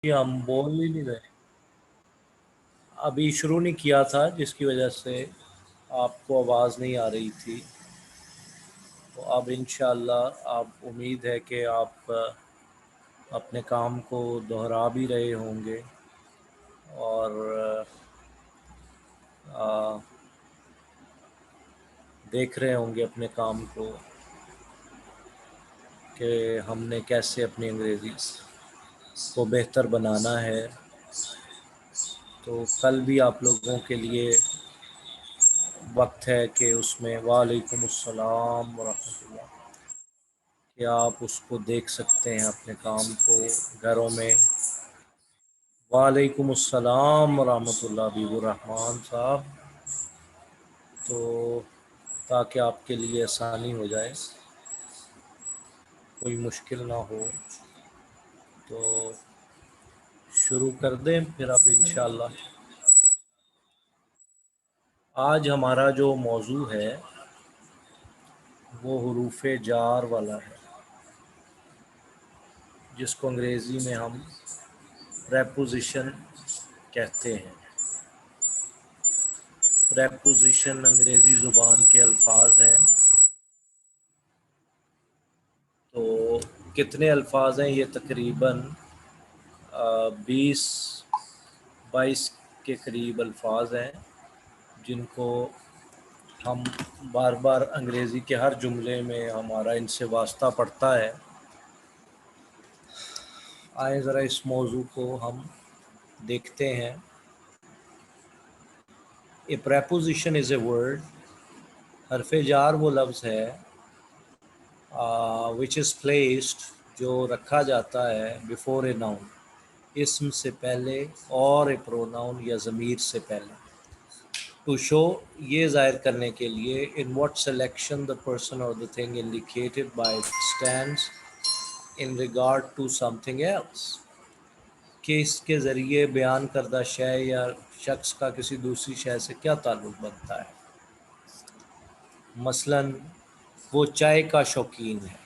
कि हम बोल ही नहीं रहे, अभी शुरू नहीं किया था जिसकी वजह से आपको आवाज़ नहीं आ रही थी। तो अब इंशाअल्लाह आप उम्मीद है कि आप अपने काम को दोहरा भी रहे होंगे और देख रहे होंगे अपने काम को कि हमने कैसे अपनी अंग्रेज़ी को बेहतर बनाना है। तो कल भी आप लोगों के लिए वक्त है कि उसमें वालेकुम अस्सलाम वरहमतुल्लाह कि आप उसको देख सकते हैं अपने काम को घरों में। वालेकुम अस्सलाम वरहमतुल्लाह बीबुर रहमान साहब। तो ताकि आपके लिए आसानी हो जाए, कोई मुश्किल ना हो, तो शुरू कर दें फिर अब इंशाअल्लाह। आज हमारा जो मौजू है वो हुरूफ़ जार वाला है, जिसको अंग्रेज़ी में हम प्रेपोजिशन कहते हैं। प्रेपोजिशन अंग्रेज़ी ज़ुबान के अल्फाज हैं। तो कितने अल्फाज हैं? ये तकरीबन 20-22 के करीब अल्फाज हैं, जिनको हम बार बार अंग्रेज़ी के हर जुमले में हमारा इनसे वास्ता पड़ता है। आए ज़रा इस मौजू को हम देखते हैं। ए प्रेपोजिशन इज़ ए वर्ड, हरफ जार वो लफ्ज़ है विच इज़ प्लेस्ड, जो रखा जाता है बिफोर ए नाउन, इसम से पहले, और ए प्रोनाउन या ज़मीर से पहले। टू शो, ये ज़ाहिर करने के लिए, in what selection the person और the thing indicated by stands in regard to something else, कि इसके ज़रिए बयान करदा शय या शख्स का किसी दूसरी शय से क्या ताल्लुक़ बनता है। मसलन वो चाय का शौकीन है।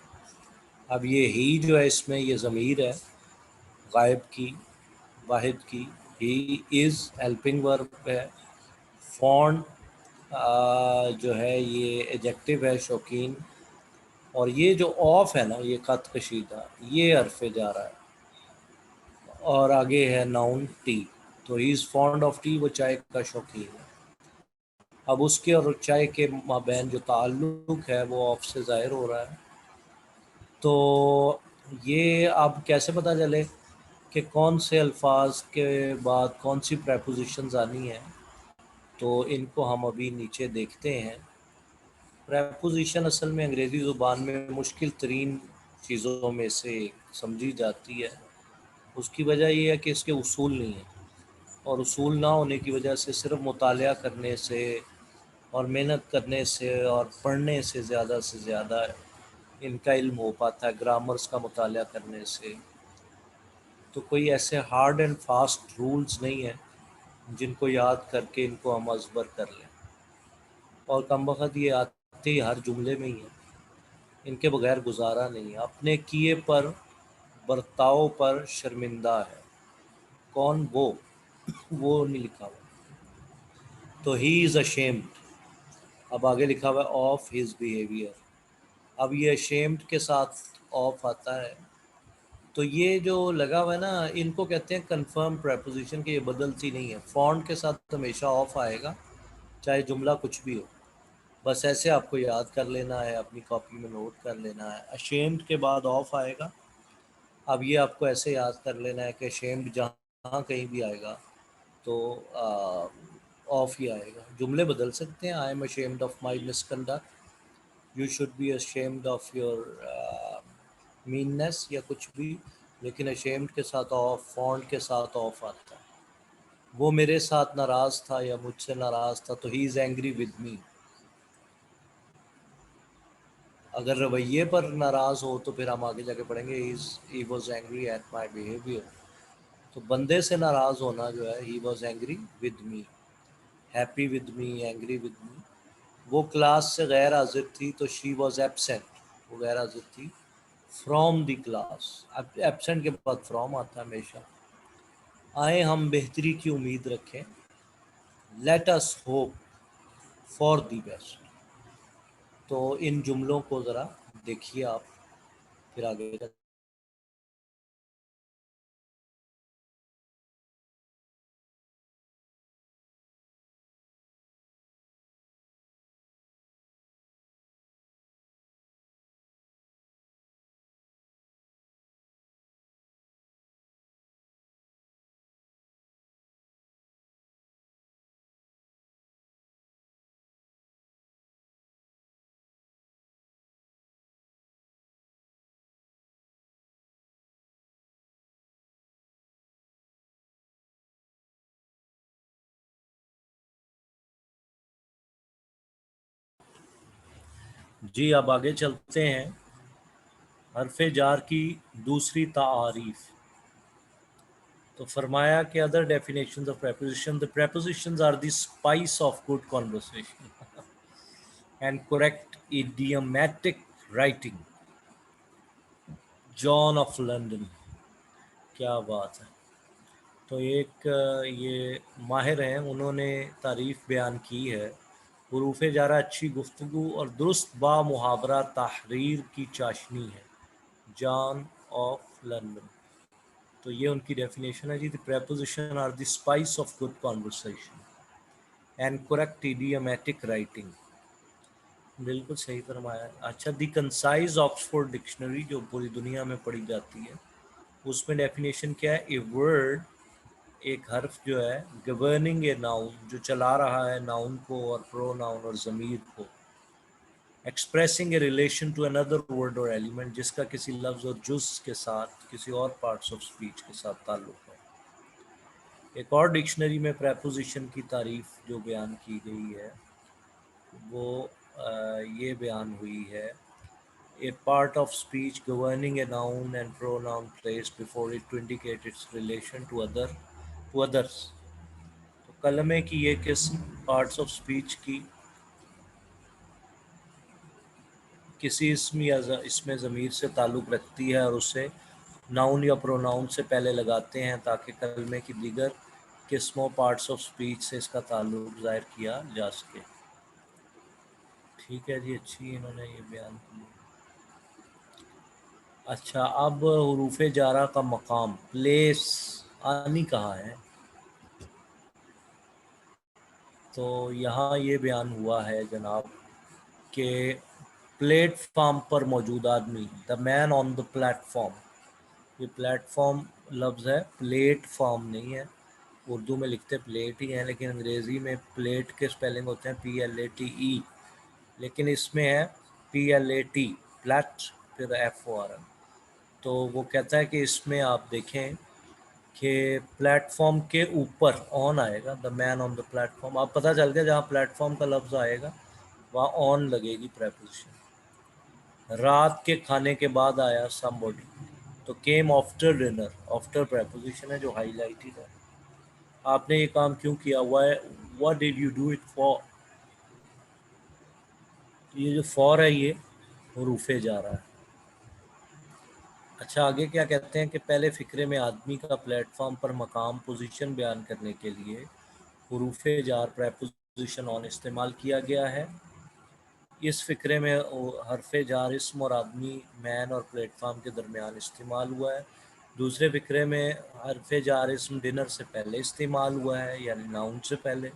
अब ये ही जो है इसमें ये ज़मीर है गायब की, वाहिद की। ही इज़ हेल्पिंग वर्ब है। फॉन्ड जो है ये एडजेक्टिव है, शौकीन। और ये जो ऑफ है ना, ये ख़त कशीदा, ये हरफ जा रहा है। और आगे है नाउन टी, तो he is fond of T, वो चाय का शौकीन है। अब उसके और चाय के माबैन जो ताल्लुक़ है वो ऑफ से ज़ाहिर हो रहा है। तो ये अब कैसे पता चले कि कौन से अल्फाज के बाद कौन सी प्रेपोजिशंस आनी है? तो इनको हम अभी नीचे देखते हैं। प्रेपोजिशन असल में अंग्रेज़ी ज़ुबान में मुश्किल तरीन चीज़ों में से समझी जाती है। उसकी वजह ये है कि इसके उसूल नहीं हैं, और उसूल ना होने की वजह से सिर्फ मुतालिया करने से और मेहनत करने से और पढ़ने से ज़्यादा इनका इल्म हो पाता है, ग्रामर्स का मुतालिया करने से। तो कोई ऐसे हार्ड एंड फास्ट रूल्स नहीं है जिनको याद करके इनको हम अज़बर कर लें, और कमबख्त ये आते ही हर जुमले में ही है, इनके बगैर गुजारा नहीं है। अपने किए पर, बर्ताव पर शर्मिंदा है। कौन? वो नहीं लिखा हुआ। तो ही इज़ अशेम्ड, अब आगे लिखा हुआ है ऑफ हिज बिहेवियर। अब ये अशेम्ड के साथ ऑफ आता है, तो ये जो लगा हुआ है ना, इनको कहते हैं कंफर्म प्रेपोजिशन, कि ये बदलती नहीं है। फॉन्ट के साथ हमेशा ऑफ आएगा, चाहे जुमला कुछ भी हो। बस ऐसे आपको याद कर लेना है, अपनी कॉपी में नोट कर लेना है। अशेम्ड के बाद ऑफ आएगा। अब ये आपको ऐसे याद कर लेना है कि अशेम्ड जहाँ कहीं भी आएगा तो ऑफ ही आएगा। जुमले बदल सकते हैं। I am ashamed of my misconduct, you should be ashamed of your meanness, या कुछ भी। लेकिन अशेम्ड के साथ ऑफ, फॉन्ट के साथ ऑफ आता है। वो मेरे साथ नाराज़ था या मुझसे नाराज़ था, तो he is angry with me. अगर रवैये पर नाराज़ हो तो फिर हम आगे जाके पढ़ेंगे he was angry at my behaviour. तो बंदे से नाराज़ होना जो है, he was angry with me, happy with me, angry with me. वो क्लास से गैर हाजिर थी, तो शी वॉज एबसेंट, वो गैर हाजिर थी। फ्रॉम द क्लास, अब एबसेंट के बाद फ्रॉम आता है हमेशा। आए हम बेहतरी की उम्मीद रखें, let us hope for the best. तो इन जुमलों को ज़रा देखिए आप, फिर आगे। जी अब आगे चलते हैं। हरफ जार की दूसरी तारीफ। तो फरमाया कि other definitions of preposition, the prepositions are the spice of good conversation and correct idiomatic writing. John of London, क्या बात है। तो एक ये माहिर हैं, उन्होंने तारीफ़ बयान की है, हुरूफ जारा अच्छी गुफ्तगू और दुरुस्त बा मुहावरा तहरीर की चाशनी है। John of London. तो ये उनकी डेफिनेशन है जी। The preposition are the spice of good conversation and correct idiomatic writing. बिल्कुल सही फरमाया। अच्छा, दी कंसाइज ऑक्सफोर्ड डिक्शनरी जो पूरी दुनिया में पढ़ी जाती है, उसमें डेफिनेशन क्या है? ए वर्ड, एक हर्फ जो है, गवर्निंग ए नाउन, जो चला रहा है नाउन को और प्रोनाउन और ज़मीर को, expressing a relation to another word और एलिमेंट, जिसका किसी लफ्ज़ और जुज़ के साथ, किसी और पार्ट्स ऑफ स्पीच के साथ ताल्लुक़ है। एक और डिक्शनरी में प्रेपोजिशन की तारीफ़ जो बयान की गई है वो ये बयान हुई है, a part of speech governing a noun and pronoun placed before it to indicate its relation to others। तो कलमे की ये किस्म पार्ट्स ऑफ स्पीच की किसी इसम या इसमें ज़मीर से ताल्लुक़ रखती है और उसे नाउन या प्रोनाउन से पहले लगाते हैं ताकि कलमे की दीगर किस्मों पार्ट्स ऑफ स्पीच से इसका ताल्लुक़ ज़ाहिर किया जा सके। ठीक है जी, अच्छी इन्होंने ये बयान की। अच्छा, अब हुरूफ जारा का मकाम, प्लेस, आनी कहाँ है? तो यहाँ ये बयान हुआ है जनाब कि प्लेटफॉर्म पर मौजूद आदमी, the man on the platform. ये प्लेटफॉर्म लफ्ज़ है, प्लेटफॉर्म नहीं है। उर्दू में लिखते प्लेट ही हैं, लेकिन अंग्रेज़ी में प्लेट के स्पेलिंग होते हैं PLATE, लेकिन इसमें है PLAT, प्लेट, फिर FOR। तो वो कहता है कि इसमें आप देखें कि प्लेटफॉर्म के ऊपर ऑन आएगा, the man on the platform. आप पता चल गया, जहाँ प्लेटफॉर्म का लफ्ज़ आएगा वहाँ ऑन लगेगी प्रेपोजिशन। रात के खाने के बाद आया समबॉडी, तो came after dinner, after preposition है जो हाईलाइटेड है। आपने ये काम क्यों किया? Why, what did you do it for? ये जो फॉर है ये हुरूफे जा रहा है। अच्छा, आगे क्या कहते हैं कि पहले फ़िक्रे में आदमी का प्लेटफॉर्म पर मकाम, पोजीशन बयान करने के लिए हुरूफ जार प्रेपोजिशन ऑन इस्तेमाल किया गया है। इस फ़िक्रे में हरफ जार इसम और आदमी, मैन और प्लेटफॉर्म के दरमियान इस्तेमाल हुआ है। दूसरे फ़िक्रे में हरफ जार इसम डिनर से पहले इस्तेमाल हुआ है, यानी नाउन से पहले,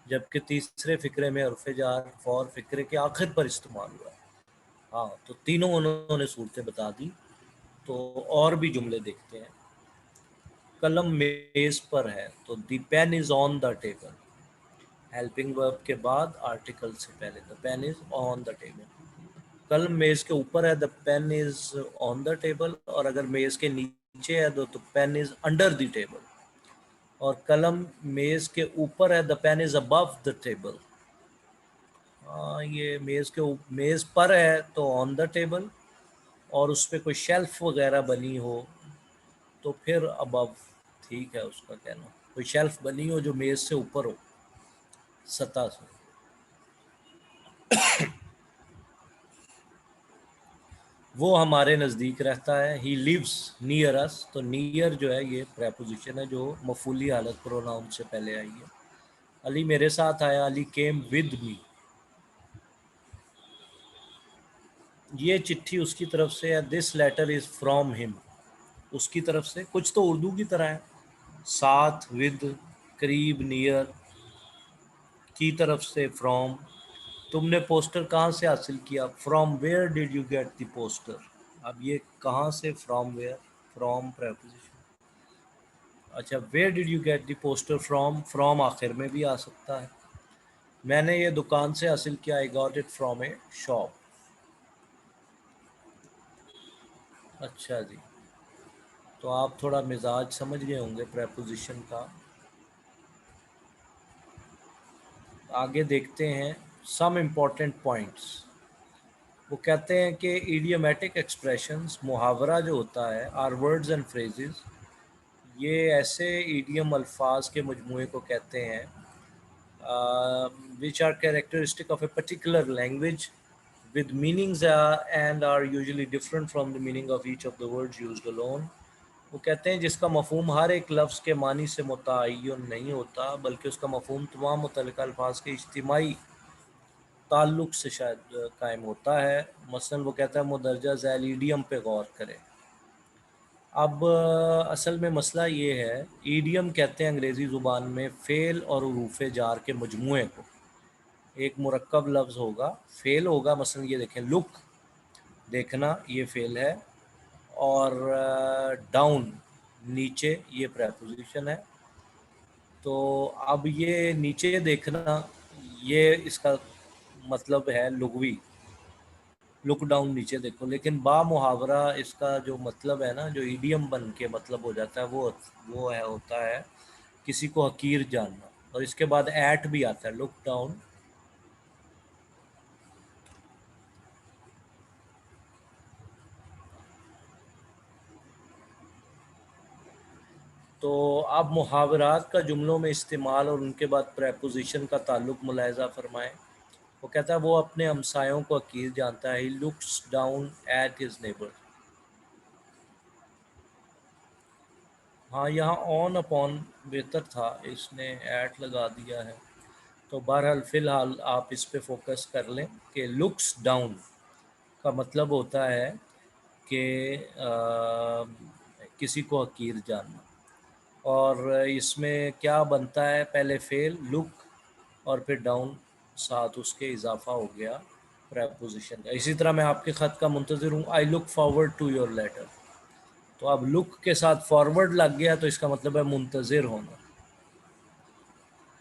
जबकि तीसरे फ़िक्रे में हरफ जार फॉर फ़िक्रे के आखिर पर इस्तेमाल हुआ है। हाँ, तो तीनों उन्होंने सूरतें बता दी। तो और भी जुमले देखते हैं। कलम मेज पर है, तो the pen is on the table. Helping verb के बाद आर्टिकल से पहले the pen is on the table. कलम मेज के ऊपर है, the pen is on the table. और अगर मेज के नीचे है तो pen is under the table. और कलम मेज के ऊपर है, the pen is above the table. ये मेज पर है तो ऑन द टेबल, और उस पर कोई शेल्फ वगैरह बनी हो तो फिर अबव, ठीक है उसका कहना। कोई शेल्फ बनी हो जो मेज से ऊपर हो, सतह से। वो हमारे नज़दीक रहता है, ही लिव्स नियर अस। तो नियर जो है ये प्रेपोजिशन है जो मफूली हालत प्रोनाउन से पहले आई है। अली मेरे साथ आया, अली केम विद मी। ये चिट्ठी उसकी तरफ से है, this letter is from him, उसकी तरफ से। कुछ तो उर्दू की तरह है, साथ, विद, करीब, नियर, की तरफ से, फ्रॉम। तुमने पोस्टर कहाँ से हासिल किया, from where did you get the poster. अब ये कहाँ से, फ्रॉम वेयर, फ्रॉम प्रेपोजिशन। अच्छा, where did you get the poster from, from आखिर में भी आ सकता है। मैंने ये दुकान से हासिल किया, I got it from A shop. अच्छा जी, तो आप थोड़ा मिजाज समझ गए होंगे प्रेपोजिशन का। आगे देखते हैं सम इम्पोर्टेंट पॉइंट्स। वो कहते हैं कि इडियोमेटिक एक्सप्रेशंस, मुहावरा जो होता है, आर वर्ड्स एंड फ्रेजेस, ये ऐसे ईडियम अल्फाज के मजमूए को कहते हैं which are characteristic of a particular language with meanings and are usually different from the meaning of each of the words used alone. वो कहते हैं जिसका मफहूम हर एक लफ्ज़ के मानी से मुतय्यन नहीं होता, बल्कि उसका मफहूम तमाम मुतल्लिक़ा अल्फाज के इज्तिमाई ताल्लुक़ से शायद कायम होता है। मसलन वो कहता है मुदरजा झैल ईडियम पे गौर करें। अब असल में मसला ये है, ईडियम कहते हैं अंग्रेज़ी ज़ुबान में फ़ेल और हुरूफ़ जार के मजमूए को। एक मुरक्कब लफ्ज़ होगा, फ़ेल होगा, मसलन ये देखें लुक, देखना, ये फ़ेल है, और डाउन, नीचे, ये प्रेपोजिशन है। तो अब ये नीचे देखना, ये इसका मतलब है लुग़वी, लुक डाउन, नीचे देखो। लेकिन बा मुहावरा इसका जो मतलब है ना, जो ईडियम बन के मतलब हो जाता है, वो है, होता है किसी को हकीर जानना। और इसके बाद एट भी आता है, लुक डाउन। तो आप मुहावरात का जुमलों में इस्तेमाल और उनके बाद प्रेपोजिशन का ताल्लुक मुलाहजा फरमाएं। वो कहता है वो अपने हमसायों को हकीर जानता है, he looks down at his neighbour. हाँ, यहाँ ऑन अपॉन बेहतर था, इसने एट लगा दिया है। तो बहरहाल फ़िलहाल आप इस पे फोकस कर लें कि लुक्स डाउन का मतलब होता है कि किसी को हकीर जानना। और इसमें क्या बनता है, पहले फ़ेल लुक और फिर डाउन, साथ उसके इजाफा हो गया प्रेपोजिशन का। इसी तरह मैं आपके ख़त का मुंतज़िर हूँ, I look forward to your letter. तो अब लुक के साथ फॉरवर्ड लग गया, तो इसका मतलब है मुंतज़िर होना।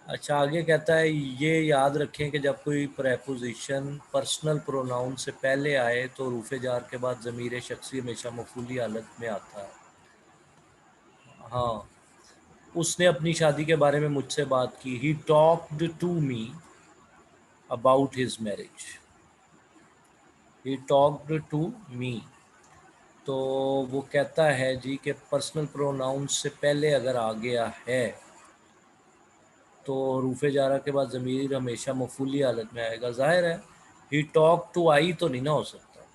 अच्छा, आगे कहता है ये याद रखें कि जब कोई प्रेपोजिशन पर्सनल प्रोनाउन से पहले आए तो रूफ़े जार के बाद ज़मीर शख्सी हमेशा मफूली हालत में आता है। हाँ, उसने अपनी शादी के बारे में मुझसे बात की, he talked to me about his marriage. He talked to me, तो वो कहता है जी कि पर्सनल प्रोनाउन से पहले अगर आ गया है तो रूफ़े जारा के बाद ज़मीर हमेशा मफूली हालत में आएगा। ज़ाहिर है ही टॉक टू आई तो नहीं ना हो सकता,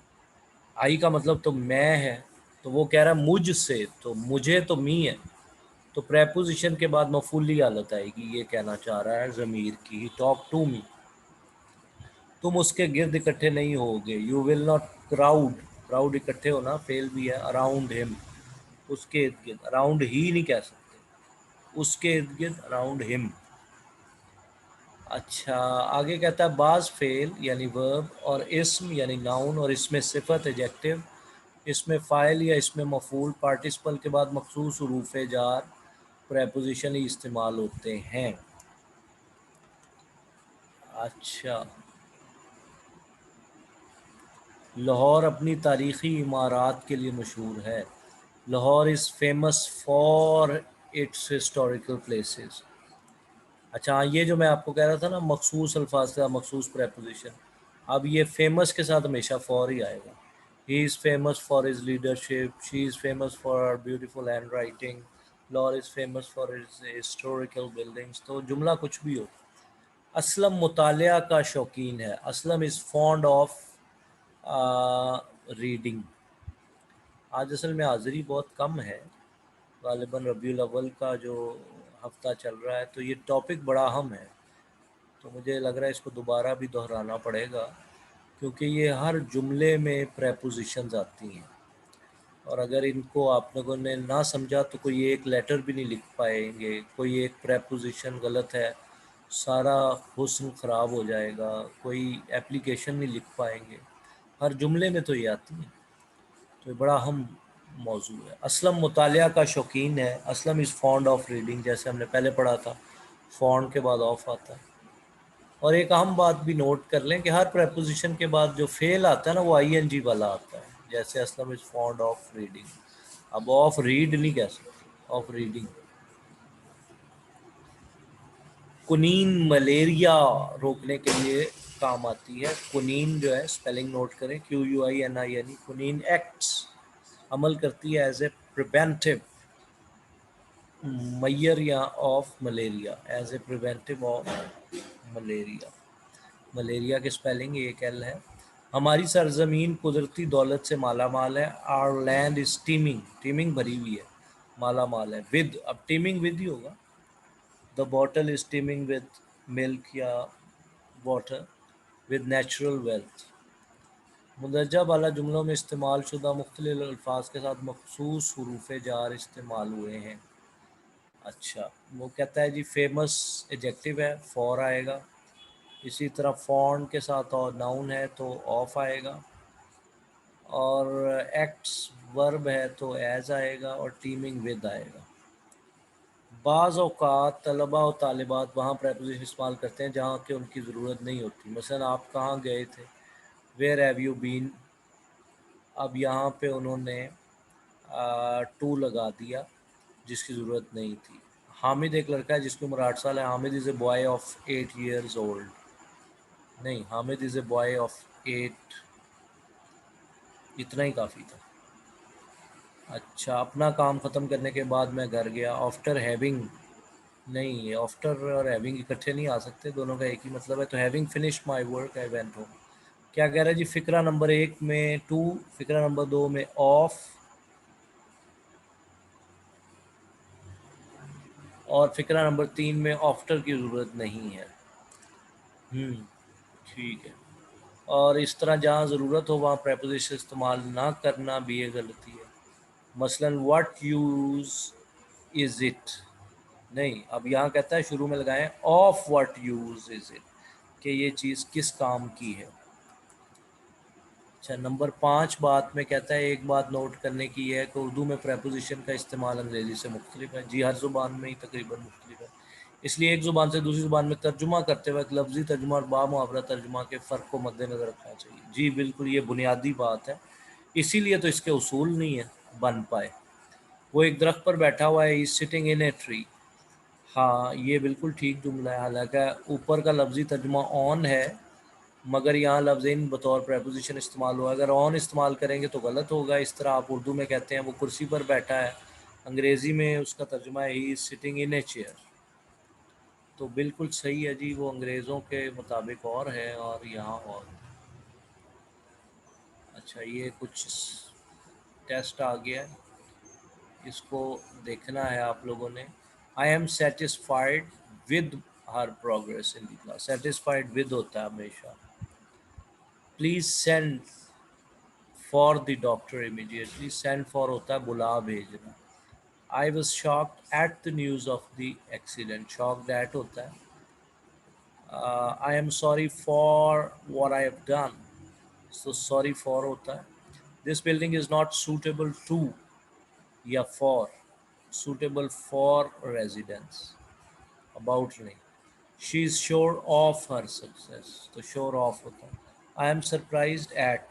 आई का मतलब तो मैं है, तो वो कह रहा है मुझसे, तो मुझे तो मी है, तो प्रेपोजिशन के बाद मफूली हालत आएगी, ये कहना चाह रहा है ज़मीर की। ही टॉक टू मी, तुम उसके गिर्द इकट्ठे नहीं होगे, you will not crowd, crowd इकट्ठे होना, फेल भी है, अराउंड हिम, उसके इर्द गिर्द, अराउंड ही नहीं कह सकते, उसके इर्द गिर्द, अराउंड हिम। अच्छा, आगे कहता है बाज फेल यानी वर्ब और इस्म यानी नाउन और इसमें सिफत एडजेक्टिव, इसमें फ़ाइल या इसमें मफूल पार्टिसिपल के बाद मखसूस हुरूफ जार प्रेपोजिशन ही इस्तेमाल होते हैं। अच्छा, लाहौर अपनी तारीख़ी इमारात के लिए मशहूर है। Lahore is famous for its historical places. अच्छा हाँ, ये जो मैं आपको कह रहा था ना, मखसूस अल्फाज का मखसूस प्रेपोजिशन, अब ये फेमस के साथ हमेशा फॉर ही आएगा। He is famous for his leadership, she is famous for her beautiful hand writing, Lahore is famous for his historical buildings. तो जुमला कुछ भी हो। असलम मुतालिया का शौकीन है, Aslam is fond of reading. आज असल में हाज़िरी बहुत कम है, ग़ालिबन रबीउल अव्वल का जो हफ़्ता चल रहा है, तो ये टॉपिक बड़ा अहम है, तो मुझे लग रहा है इसको दोबारा भी दोहराना पड़ेगा, क्योंकि ये हर जुमले में प्रेपोजिशंस आती हैं, और अगर इनको आप लोगों ने ना समझा तो कोई एक लेटर भी नहीं लिख पाएंगे। कोई एक प्रेपोजिशन गलत है, सारा हुस्न ख़राब हो जाएगा, कोई एप्लीकेशन नहीं लिख पाएंगे। हर जुमले में तो ये आती है, तो ये बड़ा अहम मौजू है। असलम मुतालिया का शौकीन है। Aslam is fond of reading, जैसे हमने पहले पढ़ा था, फॉन्ड के बाद ऑफ आता है। और एक अहम बात भी नोट कर लें कि हर प्रेपोजिशन के बाद जो फेल आता है ना, वो आईएनजी वाला आता है, जैसे Aslam is fond of reading. अब ऑफ रीड नहीं कह सकते, ऑफ रीडिंग। कुनीन मलेरिया रोकने के लिए काम आती है। कुनीन जो है, स्पेलिंग नोट करें, QUININE। कुनीन एक्ट्स, अमल करती है एज ए प्रिवेंटिव मैयर या of malaria, as a preventive of malaria. Malaria की स्पेलिंग एक एल है। हमारी सरजमीन कुदरती दौलत से माला माल है। Our land is teeming, teeming भरी हुई है, माला माल है। विद, अब टीमिंग विद ही होगा। The bottle is teeming with milk या वाटर, विद नेचुरल वेल्थ। मुंदरजा वाला जुमलों में इस्तेमाल शुदा मुख्तलिफ अल्फाज के साथ मखसूस हुरूफ जार इस्तेमाल हुए हैं। अच्छा, वो कहता है जी फेमस एडजेक्टिव है, फॉर आएगा। इसी तरह फॉन्ड के साथ और नाउन है तो ऑफ आएगा, और एक्ट्स वर्ब है तो एज आएगा, और टीमिंग विद आएगा। बाज़ औक़ात तलबा और तालिबात वहाँ प्रेपोजिशन इस्तेमाल करते हैं जहाँ कि उनकी ज़रूरत नहीं होती। मसलन आप कहाँ गए थे, वेयर हैव यू बीन। अब यहाँ पे उन्होंने टू लगा दिया जिसकी ज़रूरत नहीं थी। हामिद एक लड़का है जिसकी उम्र 8 साल है। Hamid is a boy of 8 years old. नहीं, Hamid is a boy of 8, इतना ही काफ़ी था। अच्छा, अपना काम ख़त्म करने के बाद मैं घर गया। आफ्टर हैविंग, नहीं, आफ्टर और हैविंग इकट्ठे नहीं आ सकते, दोनों का एक ही मतलब है। तो having finished my work I went home. क्या कह रहा है जी, फ़िक्रा नंबर 1 में टू, फ़िक्रा नंबर 2 में ऑफ, और फ़िक्रा नंबर 3 में आफ्टर की ज़रूरत नहीं है। ठीक है। और इस तरह जहाँ ज़रूरत हो वहाँ प्रेपोजिशन इस्तेमाल ना करना भी ये गलती है। मसलन व्हाट यूज़ इज़ इट, नहीं, अब यहाँ कहता है शुरू में लगाएं of what use is it, कि ये चीज़ किस काम की है। अच्छा, नंबर 5 बात में कहता है, एक बात नोट करने की है कि उर्दू में प्रेपोजिशन का इस्तेमाल अंग्रेज़ी से मुख्तलिफ है। जी, हर ज़ुबान में ही तकरीबन मुख्तलिफ है, इसलिए एक ज़ुबान से दूसरी ज़ुबान में तर्जुमा करते वक्त लफ्ज़ी तर्जुमा और बामुहावरा तर्जुमा के फ़र्क को मद्देनज़र रखना चाहिए। जी बिल्कुल, ये बुनियादी बात है, इसीलिए तो इसके उसूल नहीं है बन पाए। वो एक दरख्त पर बैठा हुआ है, is sitting in a tree. हाँ, ये बिल्कुल ठीक जुमला है। हालांकि ऊपर का लफ्ज़ी तर्जुमा ऑन है, मगर यहाँ लफ्ज़ इन बतौर प्रेपोजिशन इस्तेमाल हुआ। अगर ऑन इस्तेमाल करेंगे तो गलत होगा। इस तरह आप उर्दू में कहते हैं वो कुर्सी पर बैठा है, अंग्रेज़ी में उसका तर्जुमा है he is sitting in a chair. तो बिल्कुल सही है जी, वो अंग्रेज़ों के मुताबिक और है और यहाँ और। अच्छा, ये कुछ टेस्ट आ गया है, इसको देखना है आप लोगों ने। I am satisfied with her progress in the class. Satisfied with होता है हमेशा। Please send for the doctor immediately. Send for होता है बुला भेजना। I was shocked at the news of the accident. Shocked at होता है। I am sorry for what I have done. So sorry for होता है। This building is not suitable to या for, suitable for residence, about नहीं। She is sure of her success, तो sure of होता है। I am surprised eight,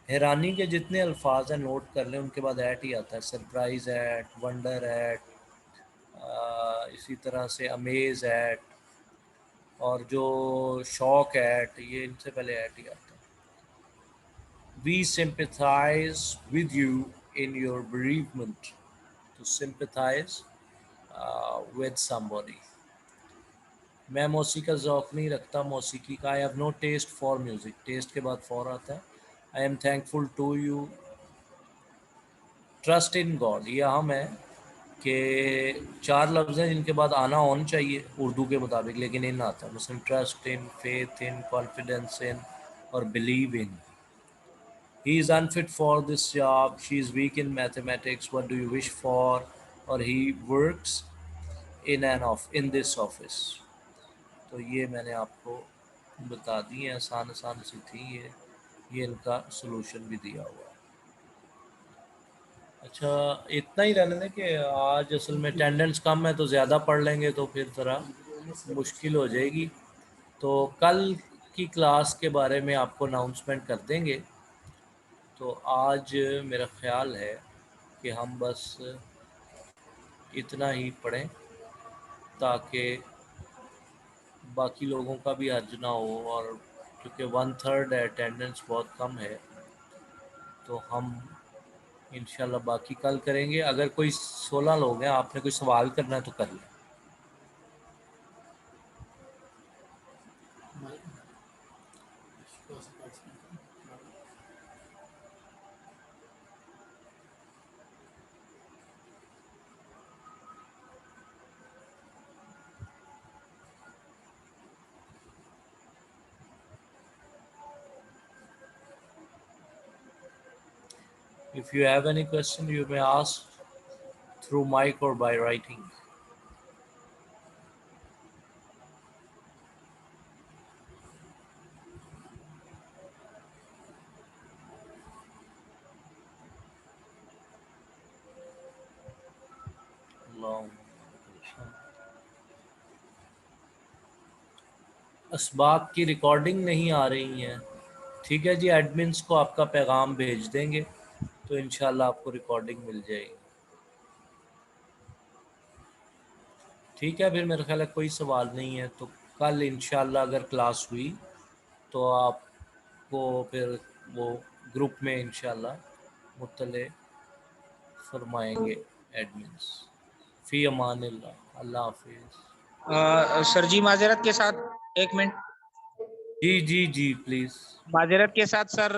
हैरानी के जितने अल्फाज हैं नोट कर लें, उनके बाद एट ही आता है। सरप्राइज एट, वंडर एट, इसी तरह से अमेज एट, और जो शॉक एट, ये इनसे पहले एट ही आता है। We sympathise with you in your bereavement, to sympathize with somebody। मैं मौसीकी का ज़ौक़ नहीं रखता, मौसीकी का। I have no taste for music, taste के बाद फॉर आता है। I am thankful to you. Trust in God, ये अहम है कि 4 लफ्ज़ हैं जिनके बाद आना होना चाहिए उर्दू के मुताबिक, लेकिन इन आता है। मुस्लिम trust in, faith in, confidence in और believe in. He is unfit for this job, she is weak in mathematics, what do you wish for, और he works in this office. तो ये मैंने आपको बता दी है, आसान आसान सी थी ये इनका सोल्यूशन भी दिया हुआ है। अच्छा, इतना ही रहने दें कि आज असल में अटेंडेंस कम है, तो ज़्यादा पढ़ लेंगे तो फिर ज़रा मुश्किल हो जाएगी। तो कल की क्लास के बारे में आपको अनाउंसमेंट कर देंगे। तो आज मेरा ख़्याल है कि हम बस इतना ही पढ़ें ताकि बाकी लोगों का भी हर्ज ना हो, और क्योंकि 1/3 है, अटेंडेंस बहुत कम है, तो हम इंशाल्लाह बाकी कल करेंगे। अगर कोई 16 लोग हैं, आपने कोई सवाल करना है तो कर लें। If you have any question, you may ask through mic or by writing. Long. असबाब की रिकॉर्डिंग नहीं आ रही हैं। ठीक है जी, एडमिन्स को आपका पैगाम भेज देंगे तो इंशाल्लाह आपको रिकॉर्डिंग मिल जाएगी। ठीक है, फिर मेरा ख्याल है कोई सवाल नहीं है, तो कल इंशाल्लाह अगर क्लास हुई तो आपको फिर वो ग्रुप में इंशाल्लाह मुत्तले फरमाएंगे एडमिन्स। फ़ी अमानिल्लाह, अल्लाह हाफिज़। सर जी माजरत के साथ 1 minute. Ji ji ji, please. माजरत के साथ सर,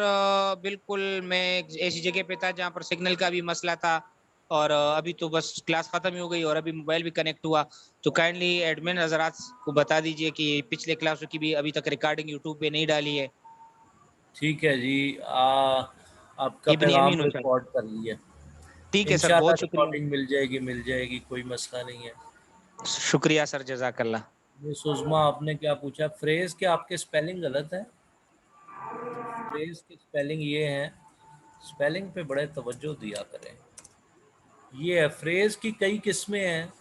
बिल्कुल मैं एक ऐसी जगह पे था जहाँ पर सिग्नल का भी मसला था, और अभी तो बस क्लास खत्म ही हो गई और अभी मोबाइल भी कनेक्ट हुआ। तो काइंडली एडमिन हजरात को बता दीजिए कि पिछले क्लासों की भी अभी तक रिकॉर्डिंग यूट्यूब पे नहीं डाली है। ठीक है जी, आपका इब्न पैगाम अमीन हूँ सर। रिकॉर्ड कर लिया। ठीक है सर, इंशाल्लाह बहुत शुक्रिया। रिकॉर्डिंग मिल जाएगी, कोई मसला नहीं है। शुक्रिया सर, जजाकल्ला। ये सुषमा, आपने क्या पूछा? फ्रेज के आपके स्पेलिंग गलत है। फ्रेज की स्पेलिंग ये है, स्पेलिंग पे बड़े तवज्जो दिया करें। ये है, फ्रेज की कई किस्में हैं।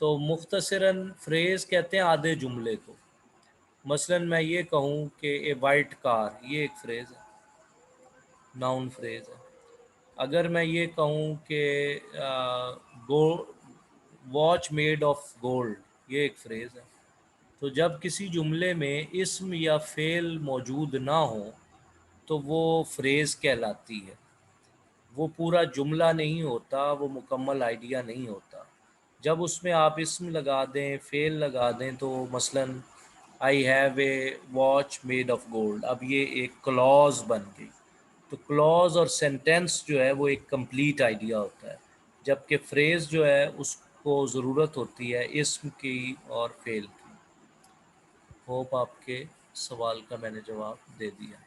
तो मुख्तसरन फ्रेज कहते हैं आधे जुमले को। मसलन मैं ये कहूँ कि ए वाइट कार, ये एक फ्रेज है, नाउन फ्रेज है। अगर मैं ये कहूँ कि go watch made of gold, ये एक फ्रेज है। तो जब किसी जुमले में इस्म या फ़ेल मौजूद ना हो तो वो फ्रेज़ कहलाती है। वो पूरा जुमला नहीं होता, वो मुकम्मल आइडिया नहीं होता। जब उसमें आप इस्म लगा दें, फ़ेल लगा दें, तो मसलन I have a watch made of gold, अब ये एक क्लॉज़ बन गई। तो क्लॉज़ और सेंटेंस जो है वो एक कंप्लीट आइडिया होता है, जबकि फ्रेज़ जो है उसको ज़रूरत होती है इस्म की और फ़ेल की। होप आपके सवाल का मैंने जवाब दे दिया।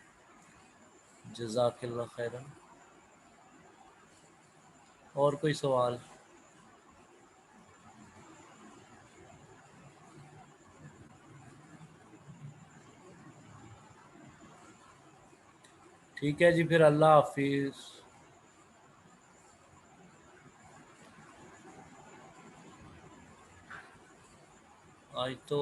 जज़ाकल्लाह खैरन। और कोई सवाल? ठीक है जी, फिर अल्लाह हाफिज़। आज तो